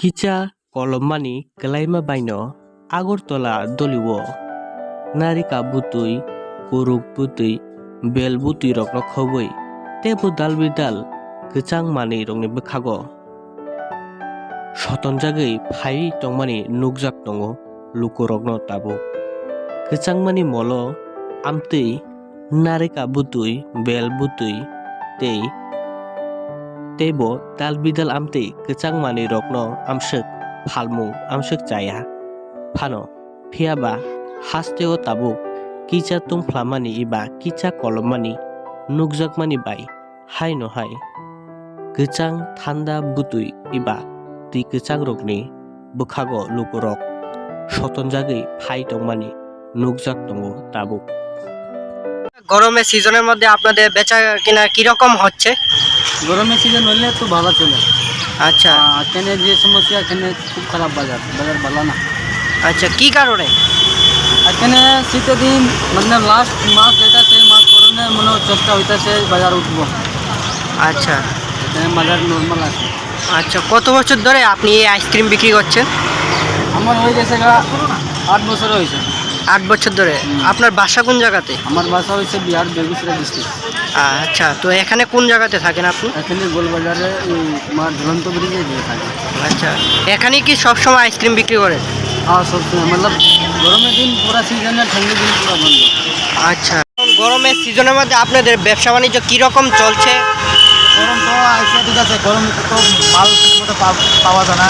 Kicha kolomani kelaima baino agortola doliwo narika butui kuruk butui bel butui rokno khoboi tebo dal bidal kwchang mani rokni bukhago sotonjagoi phai tongmani nukjak tongo lukurokno tabo kwchang mani molo amtui narika butui bel butui tebo dal bidal amtui kwchang mani rokno amsuk phalmung amsuk chaya phano phiaba Hasteo tabuk kicha tungphlamani iba kicha kolomani nukjakmani bai hai no hai kwchang thanda butui iba tui kwchang rokni bukhago lukurok sotonjagoi phai tongmani nukjak tongo tabuk। গরমের সিজনের মধ্যে আপনাদের বেচা কিনা কিরকম হচ্ছে? গরমের season হলে তো ভালো চলে। আচ্ছা এখানে যে সমস্যা, এখানে খুব খারাপ বাজার ভালো না। আচ্ছা কি কারণে? এখানে শীতের দিন মানে লাস্ট মাস যেটা সেই মাস পরে মনে চেষ্টা হইতেছে বাজার উঠবো। আচ্ছা এখানে বাজার নর্মাল আছে। আচ্ছা কত বছর ধরে আপনি এই আইসক্রিম বিক্রি করছেন? আমার হয়ে গেছে 8 বছর হয়েছে। 8 বছর ধরে। আপনার বাসা কোন জায়গাতে? আমার বাসা হয়েছে বিহার বেগুসরাই ডিস্ট্রিক্ট। আচ্ছা তো এখানে কোন জায়গাতে থাকেন আপনি? এখানে গোলবাজারে আমার ঝুলন্ত ব্রিজে দিয়ে থাকি। আচ্ছা এখানে কি সবসময় আইসক্রিম বিক্রি করেন? হ্যাঁ সবসময়, मतलब গরমের দিন পুরা সিজনে, ঠান্ডার দিন পুরা বন্ধ। আচ্ছা গরমের সিজনের মধ্যে আপনাদের ব্যবসা বাণিজ্য কীরকম চলছে? গরম তো আইসা ঠিক আছে, গরমে তো মাল ঠিকমতো পাওয়া যায় না।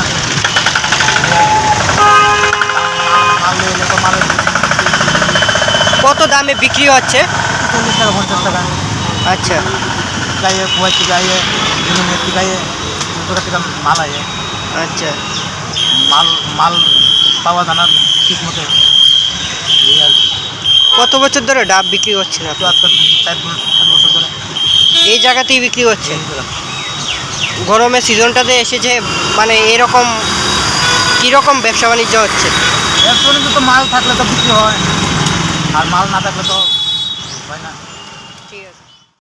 মাল নিলে তো মালের কত দামে বিক্রি হচ্ছে? 40 টাকা 50 টাকা। আচ্ছা গায়ে কুয়াই থেকে আইয়ে জুনুমের থেকে আইয়ে 200 টাকা মাল আইয়ে। আচ্ছা মাল পাওয়া যায় না ঠিকমতো। কত বছর ধরে ডাব বিক্রি করছেন আপনি? আজকাল 4 বছর ধরে এই জায়গাতেই বিক্রি করছেন? গরমের সিজনটাতে এসেছে, মানে এরকম কীরকম ব্যবসা বাণিজ্য হচ্ছে? ব্যবসা তো মাল থাকলে তো বিক্রি হয়, আর মাল না থাকলে তো হয় না।